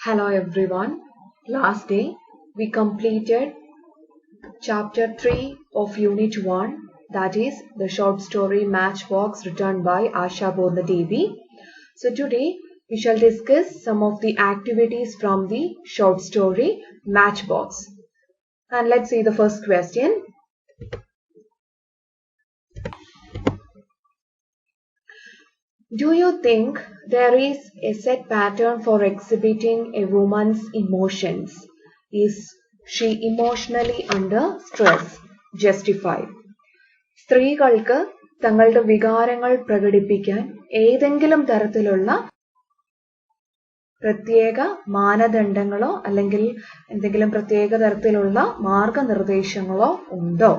Hello everyone. Last day we completed chapter 3 of unit 1, that is the short story Matchbox written by Asha Bodna Devi. So today we shall discuss some of the activities from the short story Matchbox. And let's see the first question. Do you think there is a set pattern for exhibiting a woman's emotions? Is she emotionally under stress? Justify. സ്ത്രീകൾക്ക് തങ്ങളുടെ വികാരങ്ങൾ പ്രകടിപ്പിക്കാൻ ഏതെങ്കിലും തരത്തിലുള്ള പ്രത്യേക മാനദണ്ഡങ്ങളോ അല്ലെങ്കിൽ എന്തെങ്കിലും പ്രത്യേക തരത്തിലുള്ള മാർഗനിർദ്ദേശങ്ങളോ ഉണ്ടോ?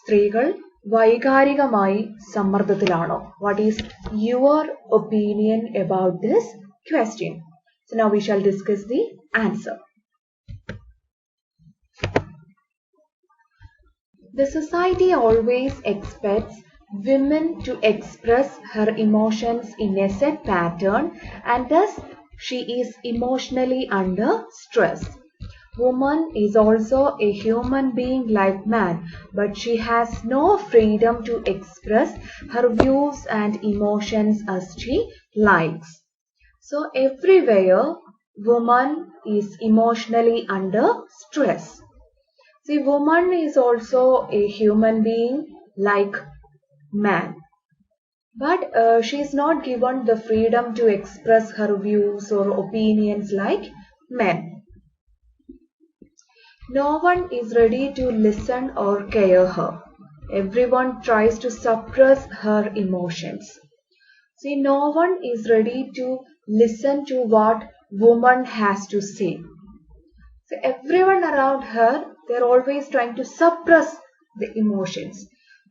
സ്ത്രീകൾ വൈകാരികമായി സമ്മർദ്ദത്തിലാണോ? What is your opinion about this question? So now we shall discuss the answer. The society always expects women to express her emotions in a set pattern, and thus she is emotionally under stress. Woman is also a human being like man, but she has no freedom to express her views and emotions as she likes. So everywhere woman is emotionally under stress. See, woman is also a human being like man, but she is not given the freedom to express her views or opinions like men. No one is ready to listen or care her. Everyone tries to suppress her emotions. See, no one is ready to listen to what woman has to say. So everyone around her, they're always trying to suppress the emotions.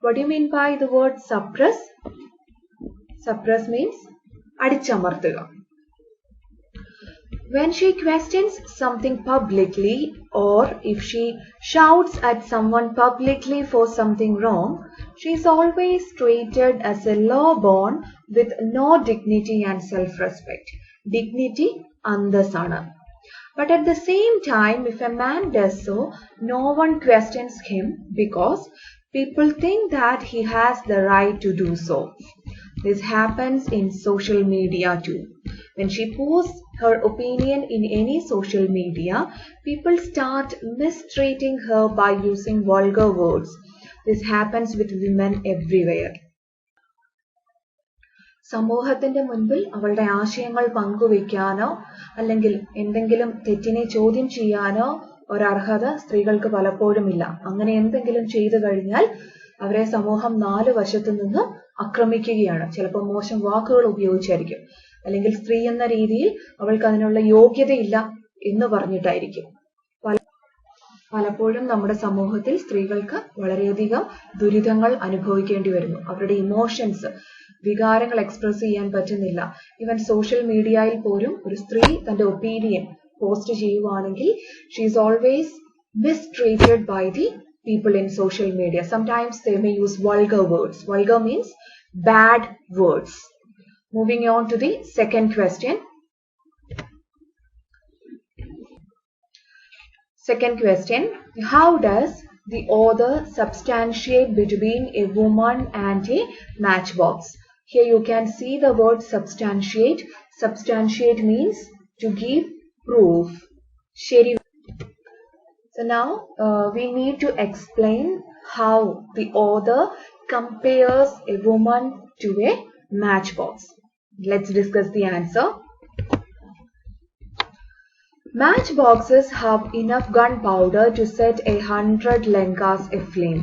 What do you mean by the word suppress? Suppress means അടിച്ചമർത്തുക. When she questions something publicly, or if she shouts at someone publicly for something wrong, she is always treated as a low-born with no dignity and self-respect. Dignity andasana. But at the same time, if a man does so, no one questions him because people think that he has the right to do so. This happens in social media too. When she posts her opinion in any social media, people start mistreating her by using vulgar words. This happens with women everywhere. സമൂഹത്തിന്റെ മുൻപിൽ അവളുടെ ആശയങ്ങൾ പങ്കുവയ്ക്കാനോ അല്ലെങ്കിൽ എന്തെങ്കിലും തെറ്റിനെ ചോദ്യം ചെയ്യാനോ ഒരർഹത സ്ത്രീകൾക്ക് പലപ്പോഴുമില്ല. അങ്ങനെ എന്തെങ്കിലും ചെയ്തു കഴിഞ്ഞാൽ അവരെ സമൂഹം നാല് വശത്തു നിന്ന് ആക്രമിക്കുകയാണ്. ചിലപ്പോൾ മോശം വാക്കുകൾ ഉപയോഗിച്ചായിരിക്കും, അല്ലെങ്കിൽ സ്ത്രീ എന്ന രീതിയിൽ അവൾക്ക് അതിനുള്ള യോഗ്യതയില്ല എന്ന് പറഞ്ഞിട്ടായിരിക്കും. പലപ്പോഴും നമ്മുടെ സമൂഹത്തിൽ സ്ത്രീകൾക്ക് വളരെയധികം ദുരിതങ്ങൾ അനുഭവിക്കേണ്ടി വരുന്നു. അവരുടെ ഇമോഷൻസ്, വികാരങ്ങൾ എക്സ്പ്രസ് ചെയ്യാൻ പറ്റുന്നില്ല. ഈവൻ സോഷ്യൽ മീഡിയയിൽ പോലും ഒരു സ്ത്രീ തന്റെ ഒപ്പീനിയൻ പോസ്റ്റ് ചെയ്യുവാണെങ്കിൽ she is always mistreated by the people in social media. Sometimes they may use vulgar words. Vulgar means bad words. Moving on to the second question. Second question, how does the author substantiate between a woman and a matchbox? Here you can see the word substantiate. Substantiate means to give proof. So now we need to explain how the author compares a woman to a matchbox. Let's discuss the answer. Matchboxes have enough gunpowder to set 100 Lankas aflame,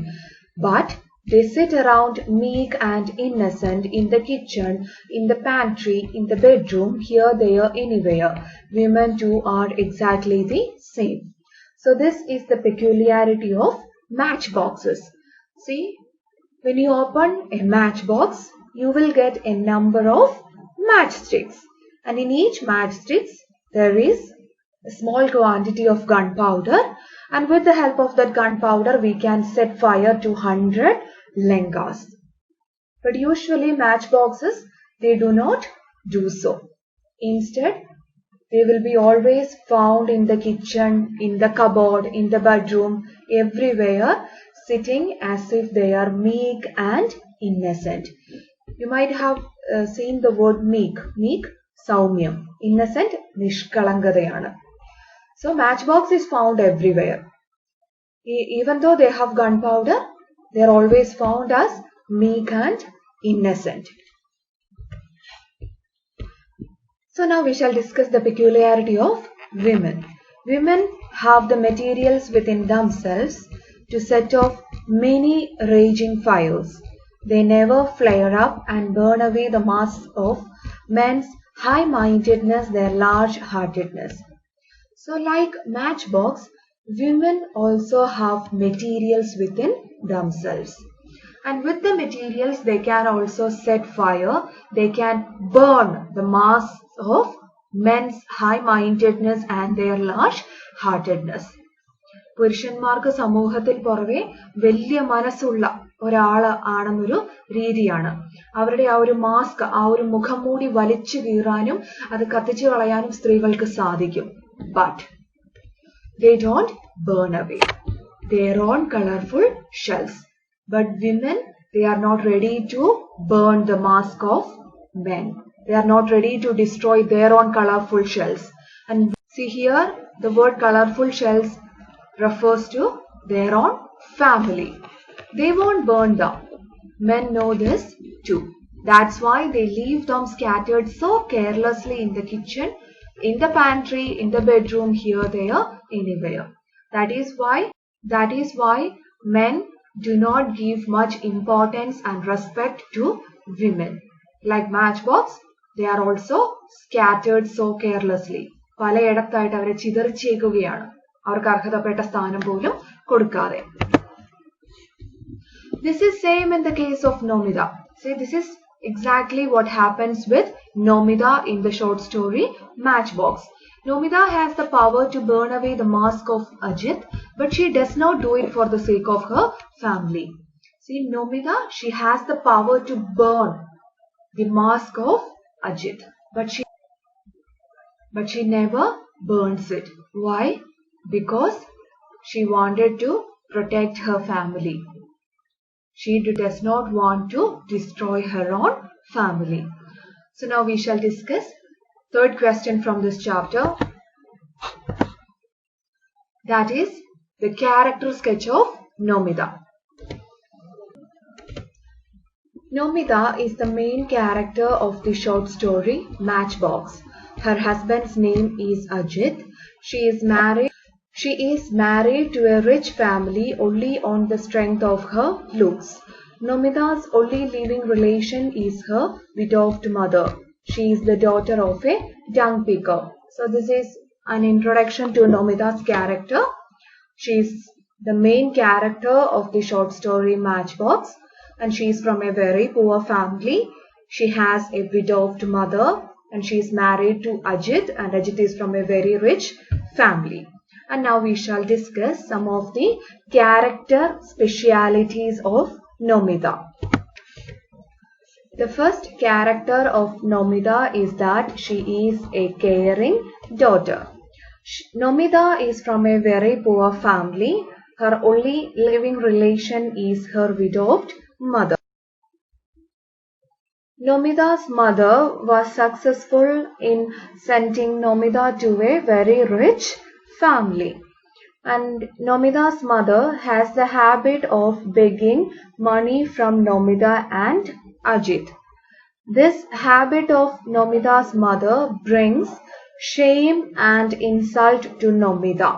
but they sit around meek and innocent in the kitchen, in the pantry, in the bedroom, here, there, anywhere. Women too are exactly the same. So this is the peculiarity of matchboxes. See, when you open a matchbox, you will get a number of matchsticks, and in each matchsticks there is a small quantity of gunpowder, and with the help of that gunpowder we can set fire to 100 Lankas. But usually matchboxes, they do not do so. Instead, They will be always found in the kitchen, in the cupboard, in the bedroom, everywhere, sitting as if they are meek and innocent. You might have seen the word meek. Meek, Saumyam. Innocent, Nishkalangadayana. So matchbox is found everywhere. Even though they have gunpowder, they are always found as meek and innocent. So now we shall discuss the peculiarity of women. Women have the materials within themselves to set off many raging fires. They never flare up and burn away the mask of men's high-mindedness, their large-heartedness. So like matchbox, women also have materials within themselves. And with the materials, they can also set fire. They can burn the masks of men's high-mindedness and their large-heartedness. പുരുഷന്മാർക്ക് സമൂഹത്തിൽ പുറമെ വലിയ മനസ്സുള്ള ഒരാൾ ആണെന്നൊരു രീതിയാണ്. അവരുടെ ആ ഒരു മാസ്ക്, ആ ഒരു മുഖംമൂടി വലിച്ചു കീറാനും അത് കത്തിച്ചു കളയാനും സ്ത്രീകൾക്ക് സാധിക്കും. But they don't burn away their own colorful shells. But women, they are not ready to burn the mask of men. They are not ready to destroy their own colorful shells. And see here, the word colorful shells refers to their own family. They won't burn them. Men know this too. That's why they leave them scattered so carelessly in the kitchen, in the pantry, in the bedroom, here, there, anywhere. That is why men do not give much importance and respect to women. Like matchbox, they are also scattered so carelessly. പലയിടത്തായിട്ട് അവരെ ചിതറിച്ചേക്കുകയാണ്. അവർക്ക് അർഹതപ്പെട്ട സ്ഥാനം പോലും കൊടുക്കാതെ. This is same in the case of Nomida. See, this is exactly what happens with Nomida in the short story Matchbox. Nomida has the power to burn away the mask of Ajit, but she does not do it for the sake of her family. See, Nomida, she has the power to burn the mask of Ajit, but she never burns it. Why? Because she wanted to protect her family. She does not want to destroy her own family. So now we shall discuss third question from this chapter. That is the character sketch of Nomida. Nomida is the main character of the short story Matchbox. Her husband's name is Ajit. She is married to a rich family only on the strength of her looks. Nomida's only living relation is her widowed mother. She is the daughter of a dung picker. So this is an introduction to Nomida's character. She is the main character of the short story Matchbox, and she is from a very poor family. She has a widowed mother and she is married to Ajit, and Ajit is from a very rich family. And now we shall discuss some of the character specialities of Nomida. The first character of Nomida is that she is a caring daughter. Nomida is from a very poor family. Her only living relation is her widowed mother. Nomida's mother was successful in sending Nomida to a very rich family. And Nomida's mother has the habit of begging money from Nomida and Ajit. This habit of Nomida's mother brings shame and insult to Nomida.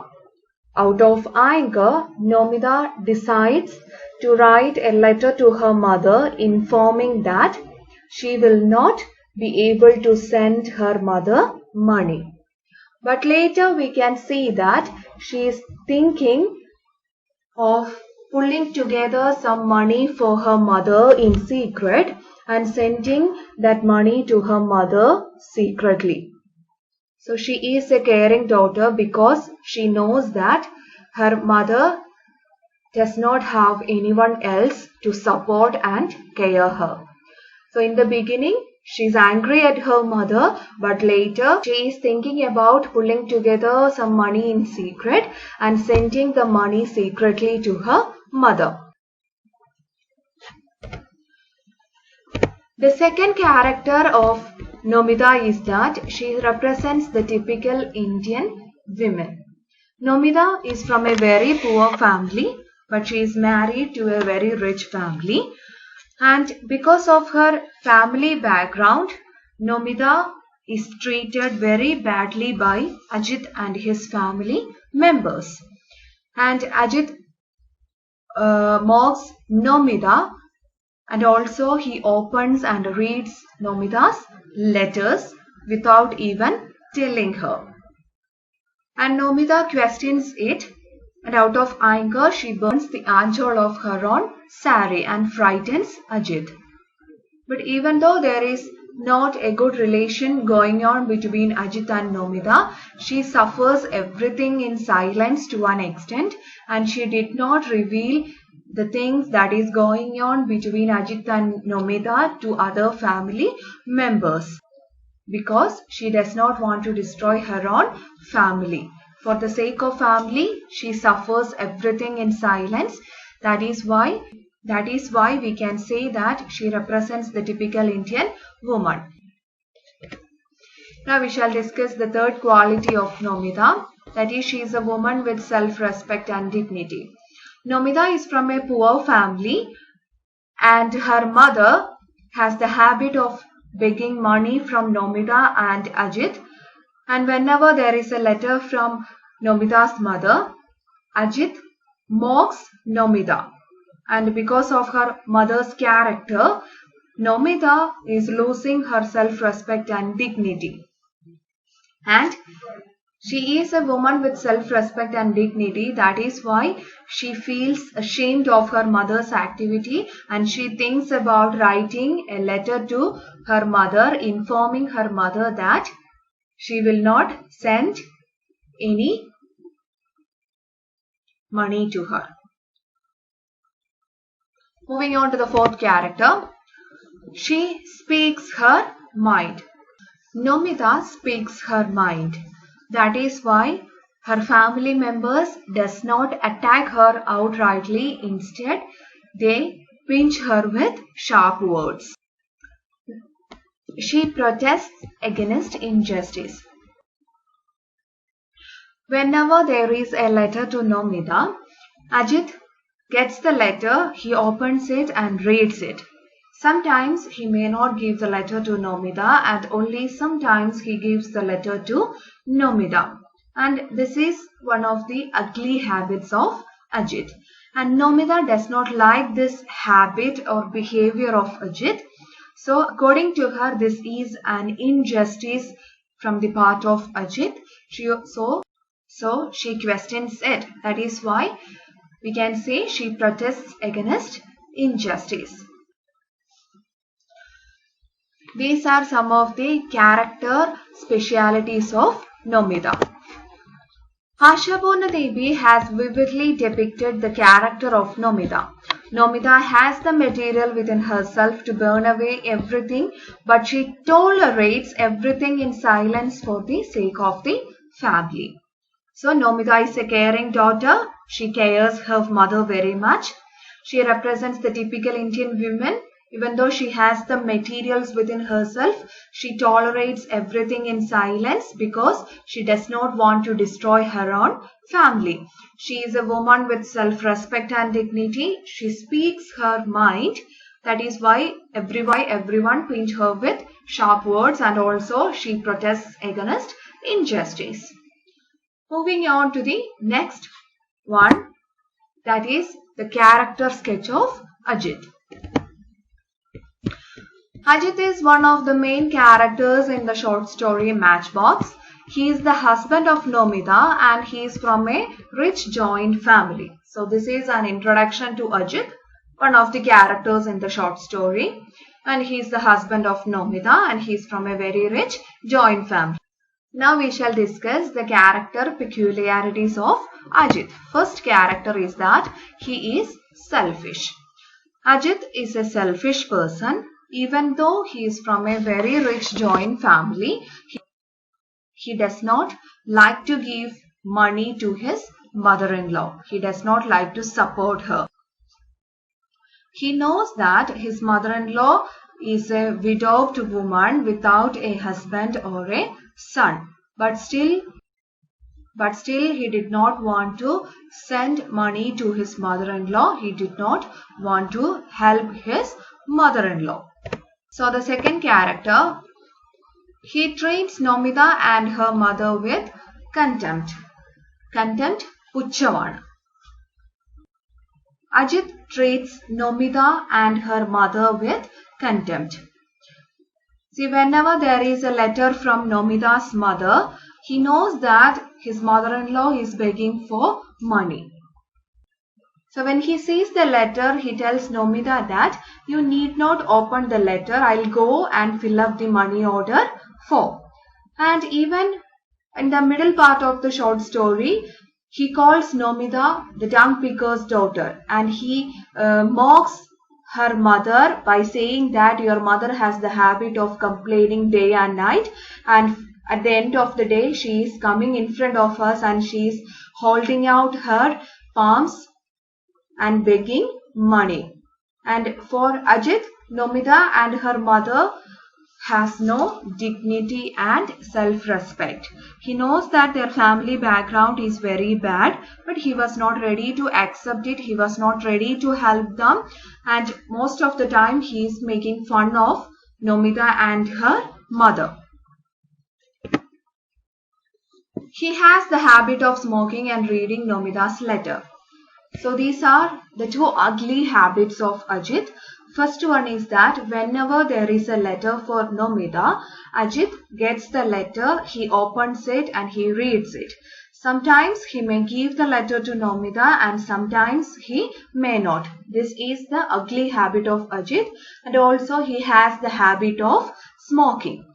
Out of anger, Nomida decides to write a letter to her mother informing that she will not be able to send her mother money. But later we can see that she is thinking of pulling together some money for her mother in secret and sending that money to her mother secretly. So she is a caring daughter because she knows that her mother does not have anyone else to support and care her. So in the beginning, She's angry at her mother, but later she is thinking about pulling together some money in secret and sending the money secretly to her mother. The second character of Nomita is that she represents the typical Indian women. Nomita is from a very poor family, but she is married to a very rich family. And because of her family background, Nomita is treated very badly by Ajit and his family members. And Ajit mocks Nomita, and also he opens and reads Nomita's letters without even telling her. And Nomita questions it, and out of anger she burns the anchor of her own sari and frightens Ajit. But even though there is not a good relation going on between Ajit and Nomita, she suffers everything in silence to an extent, and she did not reveal the things that is going on between Ajit and Nomita to other family members, because she does not want to destroy her own family. For the sake of family, she suffers everything in silence. That is why we can say that she represents the typical Indian woman. Now we shall discuss the third quality of Nomita. That is, she is a woman with self-respect and dignity. Nomita is from a poor family, and her mother has the habit of begging money from Nomita and Ajit. And whenever there is a letter from Nomita's mother, Ajit mocks Nomita. And because of her mother's character, Nomita is losing her self-respect and dignity. And she is a woman with self-respect and dignity. That is why she feels ashamed of her mother's activity, and she thinks about writing a letter to her mother, informing her mother that she will not send any money to her. Moving on to the fourth character. She speaks her mind. Nomita speaks her mind. That is why her family members does not attack her outrightly. Instead, they pinch her with sharp words. She protests against injustice. Whenever there is a letter to Nomita, Ajit gets the letter, he opens it and reads it. Sometimes he may not give the letter to Nomita, and only sometimes he gives the letter to Nomita. And this is one of the ugly habits of Ajit. And Nomita does not like this habit or behavior of Ajit. So according to her, this is an injustice from the part of Ajit. So she questions it. That is why we can say she protests against injustice. These are some of the character specialities of Nomita. Ashapoorna Devi has vividly depicted the character of Nomita. Nomita has the material within herself to burn away everything, but she tolerates everything in silence for the sake of the family. So Nomita is a caring daughter. She cares her mother very much. She represents the typical Indian woman. Even though she has the materials within herself, she tolerates everything in silence because she does not want to destroy her own family. She is a woman with self-respect and dignity. She speaks her mind. That is why everyone pinch her with sharp words, and also she protests against injustice. Moving on to the next one, that is the character sketch of Ajit. Ajit is one of the main characters in the short story Matchbox. He is the husband of Nomita and he is from a rich joint family. So this is an introduction to Ajit, one of the characters in the short story. And he is the husband of Nomita and he is from a very rich joint family. Now we shall discuss the character peculiarities of Ajit. First character is that he is selfish. Ajit is a selfish person. Even though he is from a very rich joint family, he does not like to give money to his mother-in-law. He does not like to support her. He knows that his mother-in-law is a widowed woman without a husband or a son. But still he did not want to send money to his mother-in-law. He did not want to help his mother-in-law. So the second character, he treats Nomita and her mother with contempt. Contempt, പുച്ഛമാണ്. Ajit treats Nomita and her mother with contempt. See, whenever there is a letter from Nomita's mother, he knows that his mother-in-law is begging for money. So when he sees the letter, he tells Nomita that you need not open the letter. I'll go and fill up the money order for. And even in the middle part of the short story, he calls Nomita the dung picker's daughter, and he mocks her mother by saying that your mother has the habit of complaining day and night, and at the end of the day she is coming in front of us and she is holding out her palms and begging money. And for Ajit, Nomita and her mother has no dignity and self-respect. He knows that their family background is very bad, but he was not ready to accept it. He was not ready to help them, and most of the time he is making fun of Nomita and her mother. He has the habit of smoking and reading Nomita's letter. So these are the two ugly habits of Ajit. First one is that whenever there is a letter for Nomita, Ajit gets the letter, he opens it and he reads it. Sometimes he may give the letter to Nomita and sometimes he may not. This is the ugly habit of Ajit, and also he has the habit of smoking.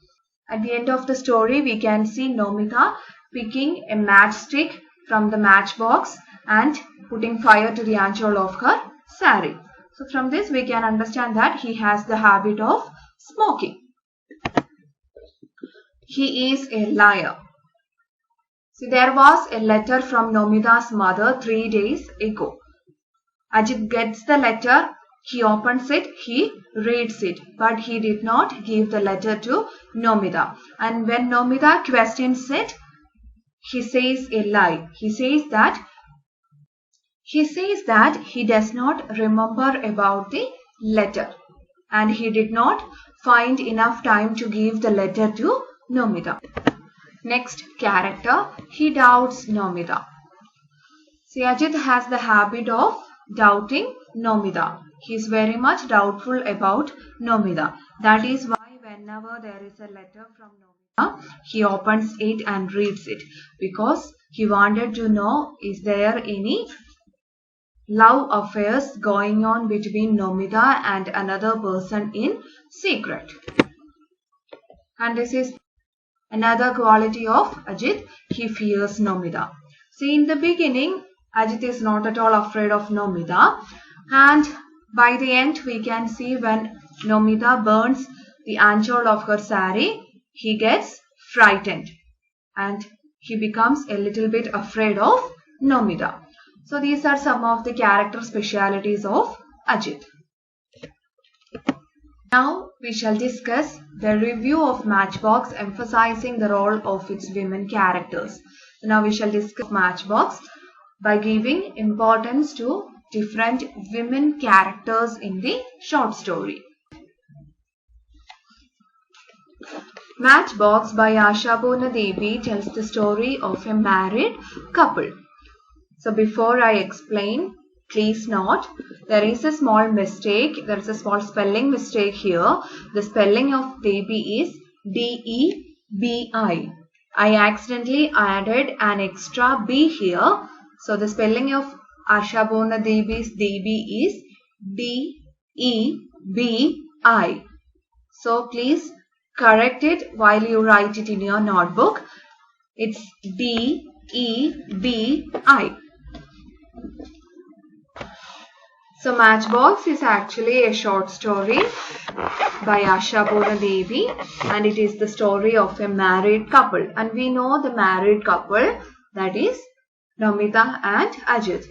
At the end of the story, we can see Nomita picking a matchstick from the matchbox and putting fire to the anchor of her sari. So from this we can understand that he has the habit of smoking. He is a liar. So there was a letter from Nomita's mother 3 days ago. Ajit gets the letter, he opens it, he reads it, but he did not give the letter to Nomita. And when Nomita questions it, he says a lie. He says that he does not remember about the letter and he did not find enough time to give the letter to Nomita. Next character, he doubts Nomita. See, Ajit has the habit of doubting Nomita. He is very much doubtful about Nomita. That is why whenever there is a letter from Nomita, he opens it and reads it, because he wanted to know, is there any love affairs going on between Nomita and another person in secret. And this is another quality of Ajit. He fears Nomita. See, in the beginning, Ajit is not at all afraid of Nomita, and by the end we can see when Nomita burns the anchor of her sari, he gets frightened and he becomes a little bit afraid of Nomita. So these are some of the character specialities of Ajit. Now we shall discuss the review of Matchbox, emphasizing the role of its women characters. So now we shall discuss Matchbox by giving importance to different women characters in the short story. Matchbox by Ashapurna Devi tells the story of a married couple. So before I explain, please note there is a small mistake. There is a small spelling mistake here. The spelling of Devi is D-E-B-I. I accidentally added an extra B here. So the spelling of Ashapurna Devi's Devi is D-E-B-I. So please correct it while you write it in your notebook. It's D-E-B-I. So Matchbox is actually a short story by Ashapurna Devi, and it is the story of a married couple. And we know the married couple, that is Namita and Ajit.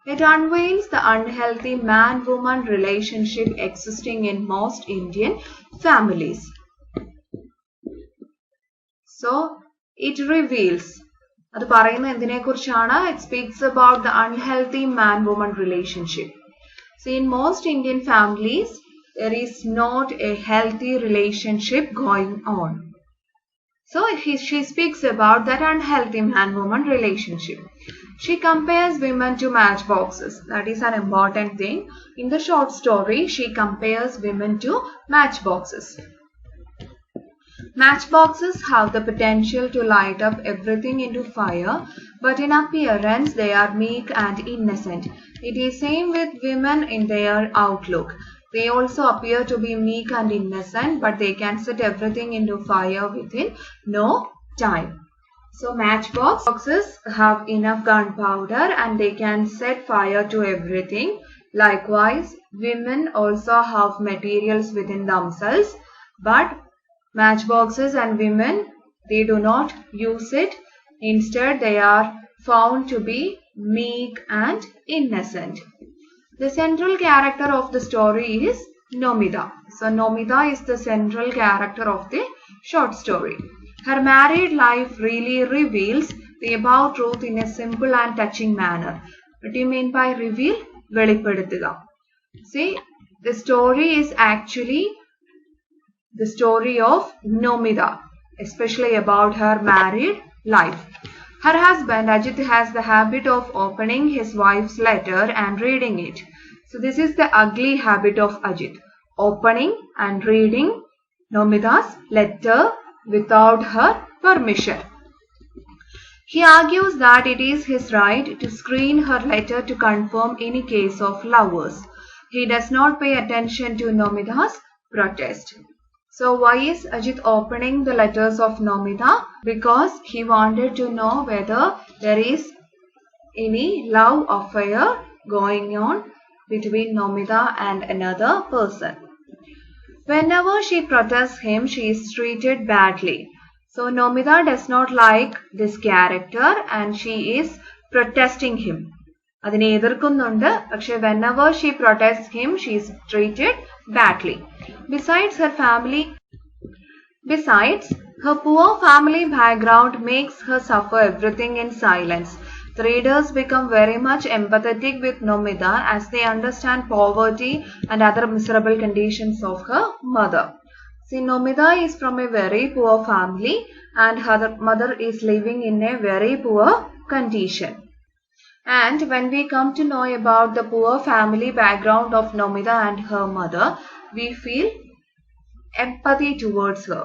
It unveils the unhealthy man-woman relationship existing in most Indian families. So it reveals. It speaks about the unhealthy man-woman relationship. So in most Indian families, there is not a healthy relationship going on. So she speaks about that unhealthy man-woman relationship. She compares women to matchboxes. That is an important thing. In the short story, she compares women to matchboxes. Matchboxes have the potential to light up everything into fire, but in appearance they are meek and innocent. It is same with women in their outlook. They also appear to be meek and innocent, but they can set everything into fire within no time. So matchboxes have enough gunpowder and they can set fire to everything. Likewise, women also have materials within themselves, but matchboxes and women, they do not use it. Instead, they are found to be meek and innocent. The central character of the story is Nomida. So Nomida is the central character of the short story. Her married life really reveals the above truth in a simple and touching manner. What do you mean by reveal? വെളിപ്പെടുത്തുക. See, the story is actually the story of Nomida, especially about her married life. Her husband Ajit has the habit of opening his wife's letter and reading it. So this is the ugly habit of Ajit, opening and reading Nomida's letter without her permission. He argues that it is his right to screen her letter to confirm any case of lovers. He does not pay attention to Nomida's protest. So why is Ajit opening the letters of Nomida? Because he wanted to know whether there is any love affair going on between Nomida and another person. Whenever she protests him, she is treated badly. So Nomida does not like this character and she is protesting him. അതിനെ എതിർക്കുന്നുണ്ട്, പക്ഷെ whenever she protests him, she is treated badly. Besides, her poor family background makes her suffer everything in silence. The readers become very much empathetic with Nomida as they understand poverty and other miserable conditions of her mother. See, Nomida is from a very poor family and her mother is living in a very poor condition. And when we come to know about the poor family background of Nomida and her mother, we feel empathy towards her.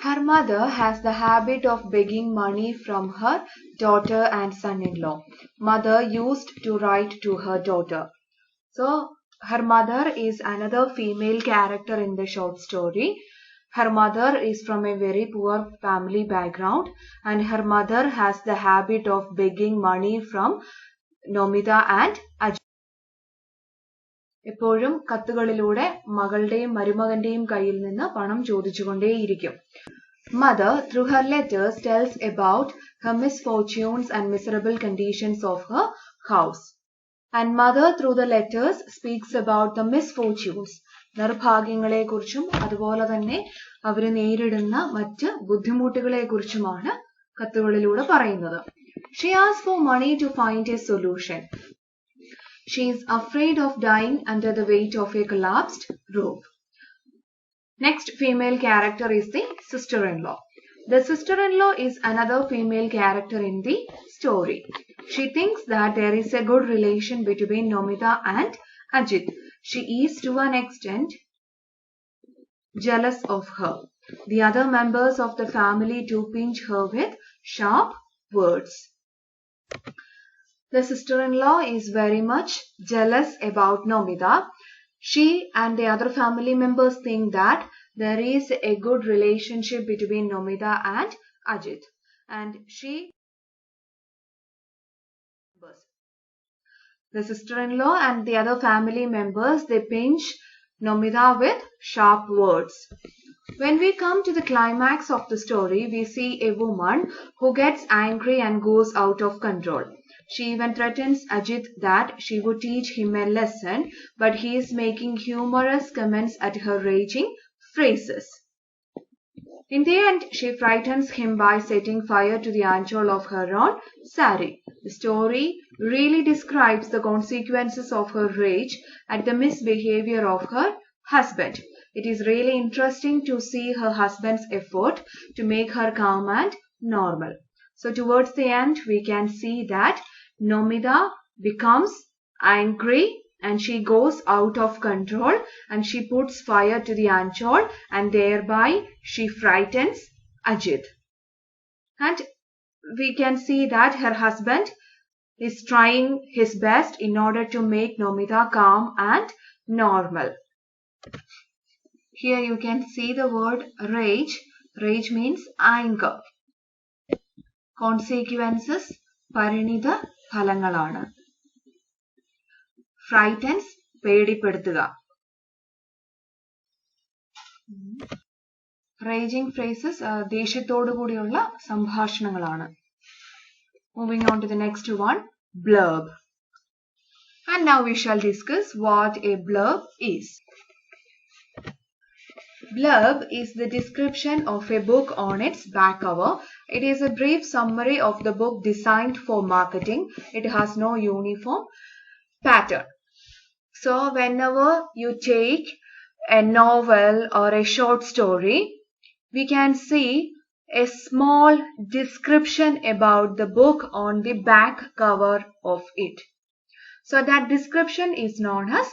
Her mother has the habit of begging money from her daughter and son-in-law. Mother used to write to her daughter. So, her mother is another female character in the short story. Her mother is from a very poor family background and her mother has the habit of begging money from Nomida and Ajit. എപ്പോഴും കത്തുകളിലൂടെ മകളുടെയും മരുമകന്റെയും കയ്യിൽ നിന്ന് പണം ചോദിച്ചുകൊണ്ടേയിരിക്കും. Mother, through her letters, tells about her misfortunes and miserable conditions of her house. And mother, through the letters, speaks about the misfortunes. നിർഭാഗ്യങ്ങളെക്കുറിച്ചും അതുപോലെ തന്നെ അവർ നേരിടുന്ന മറ്റ് ബുദ്ധിമുട്ടുകളെക്കുറിച്ചുമാണ് കത്തുകളിലൂടെ പറയുന്നത്. She asks for money to find a solution. She is afraid of dying under the weight of a collapsed roof. Next female character is the sister-in-law. The sister-in-law is another female character in the story. She thinks that there is a good relation between Nomida and Ajit. She is to an extent jealous of her. The other members of the family do pinch her with sharp words. The sister-in-law is very much jealous about Nomida. She and the other family members think that there is a good relationship between Nomida and Ajit. And she The sister-in-law and the other family members, they pinch Nomita with sharp words. When we come to the climax of the story, we see a woman who gets angry and goes out of control. She even threatens Ajit that she would teach him a lesson, but he is making humorous comments at her raging phrases. In the end, she frightens him by setting fire to the anchor of her own sari. The story really describes the consequences of her rage at the misbehavior of her husband. It is really interesting to see her husband's effort to make her calm and normal. So towards the end, we can see that Nomita becomes angry and she goes out of control and she puts fire to the anchor and thereby she frightens Ajit. And we can see that her husband is trying his best in order to make Nomita calm and normal. Here you can see the word rage. Rage means anger. Consequences പരിണിത ഫലങ്ങളാണ്. Frightens പേടിപ്പെടുത്തുക. Raging phrases ദേഷ്യത്തോടു കൂടിയുള്ള സംഭാഷണങ്ങളാണ്. Moving on to the next one, blurb. And now we shall discuss what a blurb is. Blurb is the description of a book on its back cover. It is a brief summary of the book designed for marketing. It has no uniform pattern. So whenever you take a novel or a short story, we can see a small description about the book on the back cover of it. So that description is known as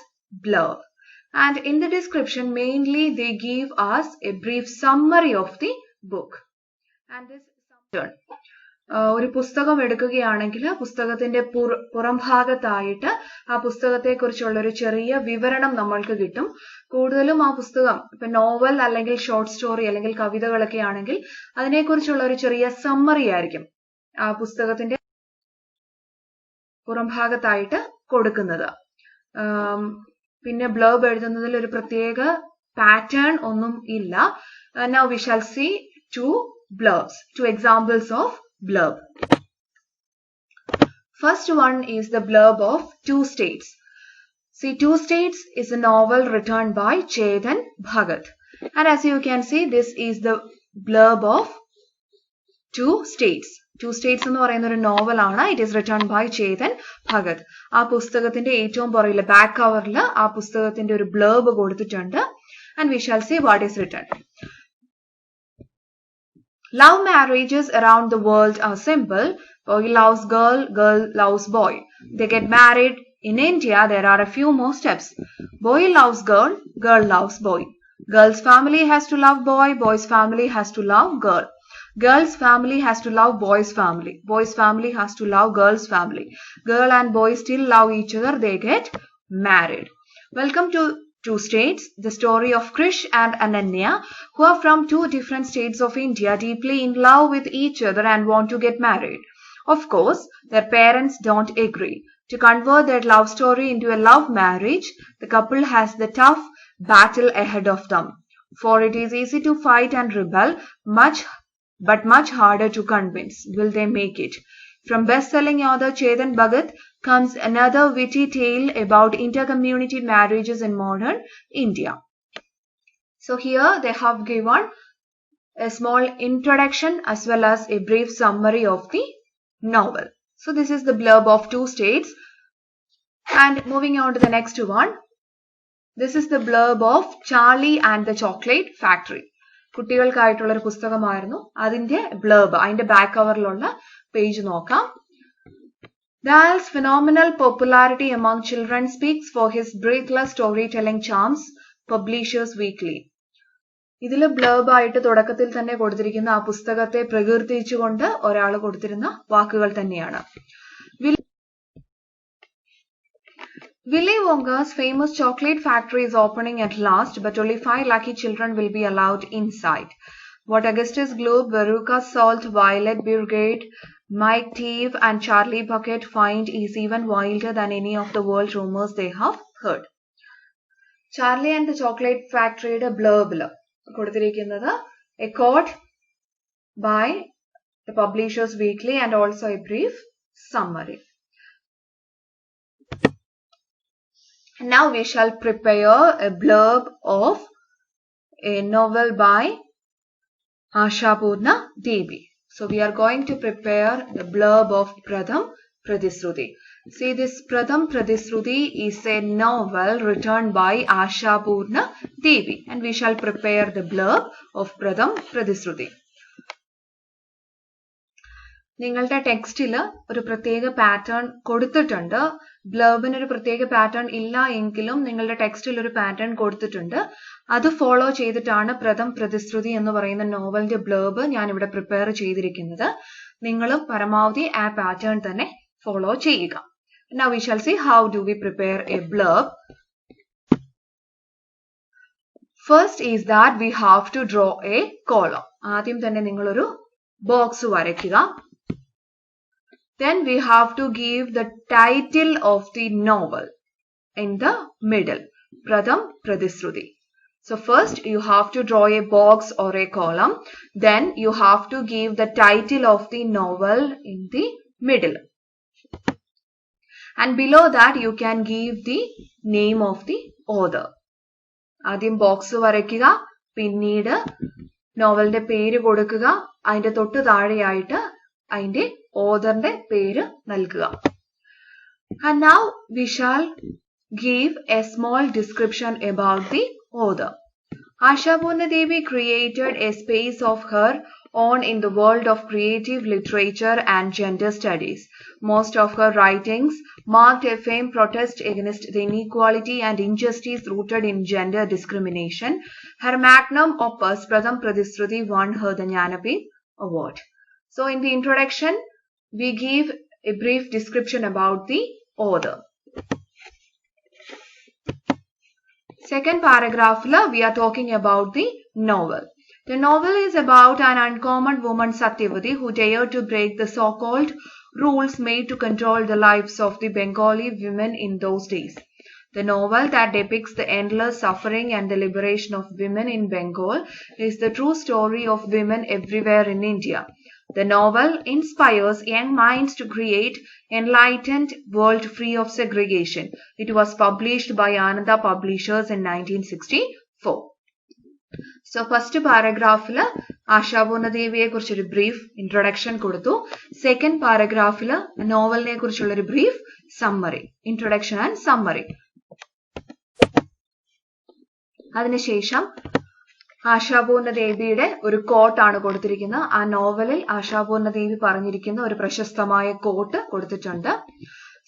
blurb. And in the description, mainly they give us a brief summary of the book. And this summary. ഒരു പുസ്തകം എടുക്കുകയാണെങ്കിൽ പുസ്തകത്തിന്റെ പുറംഭാഗത്തായിട്ട് ആ പുസ്തകത്തെക്കുറിച്ചുള്ള ഒരു ചെറിയ വിവരണം നമ്മൾക്ക് കിട്ടും. കൂടുതലും ആ പുസ്തകം ഇപ്പൊ നോവൽ അല്ലെങ്കിൽ ഷോർട്ട് സ്റ്റോറി അല്ലെങ്കിൽ കവിതകളൊക്കെ ആണെങ്കിൽ അതിനെക്കുറിച്ചുള്ള ഒരു ചെറിയ സമ്മറി ആയിരിക്കും ആ പുസ്തകത്തിന്റെ പുറംഭാഗത്തായിട്ട് കൊടുക്കുന്നത്. പിന്നെ ബ്ലർബ് എഴുതുന്നതിൽ ഒരു പ്രത്യേക പാറ്റേൺ ഒന്നും ഇല്ല. Now we shall see two blurbs, two examples of blurb. First one is the blurb of Two States. See, Two States is a novel written by Chetan Bhagat. And as you can see, this is the blurb of Two States. Two States എന്ന് പറയുന്ന ഒരു നോവലാണ്. It is written by Chetan Bhagat. ആ പുസ്തകത്തിന്റെ ഏറ്റവും പുറകിലെ back കവറിൽ ആ പുസ്തകത്തിന്റെ ഒരു ബ്ലർബ് കൊടുത്തിട്ടുണ്ട്. And we shall see what is written. Love marriages around the world are simple. Boy loves girl, girl loves boy. They get married. In India, there are a few more steps. Boy loves girl, girl loves boy. Girl's family has to love boy, boy's family has to love girl. Girl's family has to love boy's family. Boy's family has to love girl's family. Girl and boy still love each other. They get married. Welcome to Two States, the story of Krish and Ananya, who are from two different states of India, deeply in love with each other and want to get married. Of course, their parents don't agree. To convert their love story into a love marriage, the couple has the tough battle ahead of them. For it is easy to fight and rebel, but much harder to convince. Will they make it? From best-selling author Chetan Bhagat comes another witty tale about intercommunity marriages in modern India. So here they have given a small introduction as well as a brief summary of the novel. So this is the blurb of Two States. And moving on to the next one. This is the blurb of Charlie and the Chocolate Factory. കുട്ടികൾക്കായിട്ടുള്ള ഒരു പുസ്തകമായിരുന്നു. അതിന്റെ blurb, അതിന്റെ back കവറിലുള്ള page നോക്കാം. Dal's phenomenal popularity among children speaks for his breathless storytelling charms, Publishers Weekly. ഇതിൽ blurb ആയിട്ട് തുടക്കത്തിൽ തന്നെ കൊടുത്തിരിക്കുന്ന ആ പുസ്തകത്തെ പ്രകീർത്തിച്ചുകൊണ്ട് ഒരാൾ കൊടുത്തിരുന്ന വാക്കുകൾ തന്നെയാണ്. Willy Wonka's famous chocolate factory is opening at last, but only 5 lucky children will be allowed inside. What Augustus Gloop, Veruca Salt, Violet Brigade, Mike Teave and Charlie Bucket find is even wilder than any of the world rumors they have heard. Charlie and the Chocolate Factoryയുടെ ബ്ലർബിൽ കൊടുത്തിരിക്കുന്നത് a quote by the Publishers Weekly and also a brief summary. Now we shall prepare a blurb of a novel by Ashapurna Devi. So we are going to prepare the blurb of Pratham Pratisruti. See, this Pratham Pratisruti is a novel written by Ashapurna Devi, and we shall prepare the blurb of Pratham Pratisruti. നിങ്ങളുടെ ടെക്സ്റ്റിൽ ഒരു പ്രത്യേക pattern കൊടുത്തിട്ടുണ്ട്. ബ്ലർബിന് ഒരു പ്രത്യേക pattern ഇല്ല എങ്കിലും നിങ്ങളുടെ ടെക്സ്റ്റിൽ ഒരു പാറ്റേൺ കൊടുത്തിട്ടുണ്ട്. അത് ഫോളോ ചെയ്തിട്ടാണ് പ്രഥം പ്രതിശ്രുതി എന്ന് പറയുന്ന നോവലിന്റെ ബ്ലർബ് ഞാൻ ഇവിടെ പ്രിപ്പയർ ചെയ്തിരിക്കുന്നത്. നിങ്ങളും പരമാവധി ആ പാറ്റേൺ തന്നെ ഫോളോ ചെയ്യുക. Now we shall see how do we prepare a blurb. First is that we have to draw a column. ആദ്യം തന്നെ നിങ്ങളൊരു ബോക്സ് വരയ്ക്കുക. Then we have to give the title of the novel in the middle. Pratham Pratisruti. So first you have to draw a box or a column. Then you have to give the title of the novel in the middle. And below that you can give the name of the author. ആദ്യം box വരയ്ക്കുക, പിന്നീട് നോവലിന്റെ പേര് കൊടുക്കുക, അതിന്റെ തൊട്ട് താഴെയായിട്ട് അതിന്റെ ഓഥറിന്റെ പേര് നൽകുക. And now we shall give a small description about the author. Ashapurna Devi created a space of her own in the world of creative literature and gender studies. Most of her writings marked a firm protest against the inequality and injustice rooted in gender discrimination. Her magnum opus Pratham Pratisruti won her the Jnanapith Award. So in the introduction, we give a brief description about the author. Second paragraph, we are talking about the novel. The novel is about an uncommon woman, Satyavati, who dared to break the so-called rules made to control the lives of the Bengali women in those days. The novel that depicts the endless suffering and the liberation of women in Bengal is the true story of women everywhere in India. The novel inspires young minds to create enlightened world free of segregation. It was published by Ananda Publishers in 1964. So first paragraph la Ashapurna Deviye kurichൊരു brief introduction കൊടുത്തു. Second paragraph la നോവലിനെ കുറിച്ചുള്ള ഒരു brief summary, introduction and summary. അതിനുശേഷം ആശാപൂർണ ദേവിയുടെ ഒരു കോട്ടാണ് കൊടുത്തിരിക്കുന്നത്. ആ നോവലിൽ ആശാപൂർണ ദേവി പറഞ്ഞിരിക്കുന്ന ഒരു പ്രശസ്തമായ കോട്ട് കൊടുത്തിട്ടുണ്ട്.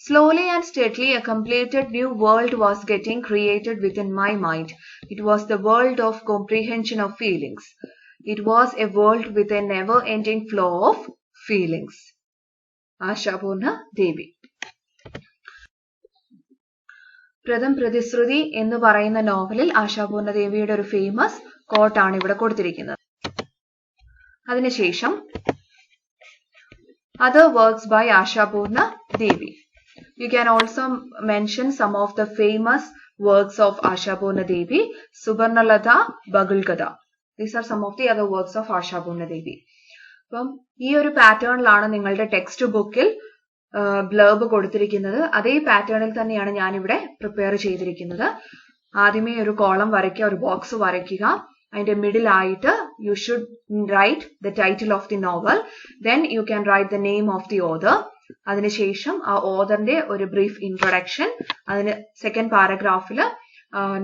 Slowly and steadily a completed new world was getting created within my mind. It was the world of comprehension of feelings. It was a world with a never-ending flow of feelings. Ashapurna Devi. Pratham പ്രതിശ്രുതി എന്ന് പറയുന്ന നോവലിൽ ആശാപൂർണ ദേവിയുടെ ഒരു famous കോട്ടാണ് ഇവിടെ കൊടുത്തിരിക്കുന്നത്. അതിനുശേഷം other works by Ashapurna Devi. You can also mention some of the famous works of Ashapurna Devi. Subarnalatha Bagulgada. These are some of the other works of Ashapurna Devi. അപ്പം ഈ ഒരു പാറ്റേണിലാണ് നിങ്ങളുടെ ടെക്സ്റ്റ് ബുക്കിൽ blurb കൊടുത്തിരിക്കുന്നത്. അതേ പാറ്റേണിൽ തന്നെയാണ് ഞാനിവിടെ പ്രിപ്പയർ ചെയ്തിരിക്കുന്നത്. ആദ്യമേ ഒരു കോളം വരയ്ക്കുക, ഒരു ബോക്സ് വരയ്ക്കുക. അതിന്റെ മിഡിൽ ആയിട്ട് you should write the title of the novel. Then you can write the name of the author. അതിനുശേഷം ആ ഓഥറിന്റെ ഒരു ബ്രീഫ് ഇൻട്രൊഡക്ഷൻ. അതിന് സെക്കൻഡ് പാരഗ്രാഫിൽ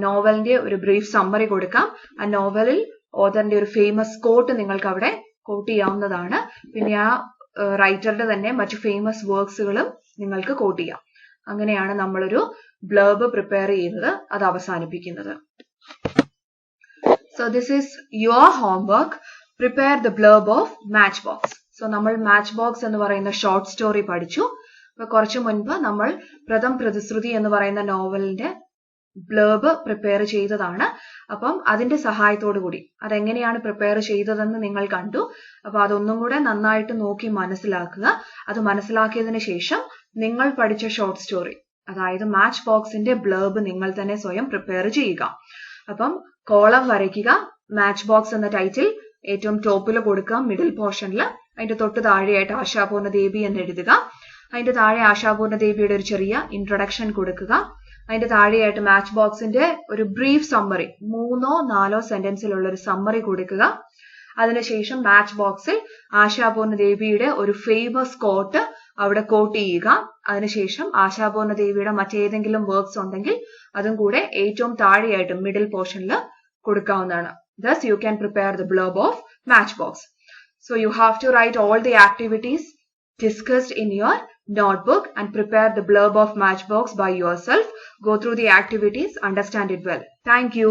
നോവലിന്റെ ഒരു ബ്രീഫ് സമ്മറി കൊടുക്കാം. ആ നോവലിൽ ഓഥറിന്റെ ഒരു ഫേമസ് കോട്ട് നിങ്ങൾക്ക് അവിടെ കോട്ട് ചെയ്യാവുന്നതാണ്. പിന്നെ ആ റൈറ്ററുടെ തന്നെ മറ്റു ഫേമസ് വർക്ക്സുകളും നിങ്ങൾക്ക് കോട്ട് ചെയ്യാം. അങ്ങനെയാണ് നമ്മളൊരു ബ്ലർബ് പ്രിപ്പയർ ചെയ്യുന്നത്, അത് അവസാനിപ്പിക്കുന്നത്. So this is your homework. Prepare the blurb of Matchbox. So നമ്മൾ Matchbox എന്ന് പറയുന്ന ഷോർട്ട് സ്റ്റോറി പഠിച്ചു. അപ്പൊ കുറച്ചു മുൻപ് നമ്മൾ പ്രഥം പ്രതിശ്രുതി എന്ന് പറയുന്ന നോവലിന്റെ ബ്ലർബ് പ്രിപ്പയർ ചെയ്തതാണ്. അപ്പം അതിന്റെ സഹായത്തോടു കൂടി അതെങ്ങനെയാണ് പ്രിപ്പയർ ചെയ്തതെന്ന് നിങ്ങൾ കണ്ടു. അപ്പൊ അതൊന്നും കൂടെ നന്നായിട്ട് നോക്കി മനസ്സിലാക്കുക. അത് മനസ്സിലാക്കിയതിന് ശേഷം നിങ്ങൾ പഠിച്ച ഷോർട്ട് സ്റ്റോറി, അതായത് മാച്ച് ബോക്സിന്റെ ബ്ലർബ് നിങ്ങൾ തന്നെ സ്വയം പ്രിപ്പയർ ചെയ്യുക. അപ്പം കോളം വരയ്ക്കുക, മാച്ച് ബോക്സ് എന്ന ടൈറ്റിൽ ഏറ്റവും ടോപ്പിൽ കൊടുക്കുക, മിഡിൽ പോർഷനിൽ. അതിന്റെ തൊട്ട് താഴെയായിട്ട് ആശാപൂർണ്ണ ദേവി എന്ന് എഴുതുക. അതിന്റെ താഴെ ആശാപൂർണ്ണ ദേവിയുടെ ഒരു ചെറിയ ഇൻട്രൊഡക്ഷൻ കൊടുക്കുക. അതിന്റെ താഴെയായിട്ട് മാച്ച് ബോക്സിന്റെ ഒരു ബ്രീഫ് സമ്മറി, 3-4 സെന്റൻസിലുള്ള ഒരു സമ്മറി കൊടുക്കുക. അതിനുശേഷം മാച്ച് ബോക്സിൽ ആശാപൂർണ്ണ ദേവിയുടെ ഒരു ഫേമസ് കോട്ട് അവിടെ കോട്ട് ചെയ്യുക. അതിനുശേഷം ആശാപൂർണ്ണ ദേവിയുടെ മറ്റേതെങ്കിലും വർക്ക്സ് ഉണ്ടെങ്കിൽ അതും കൂടെ ഏറ്റവും താഴെയായിട്ട് മിഡിൽ പോർഷനിൽ കൊടുക്കാവുന്നതാണ്. Thus you can prepare the blurb of Matchbox. So you have to write all the activities discussed in your notebook and prepare the blurb of Matchbox by yourself. Go through the activities, understand it well. Thank you.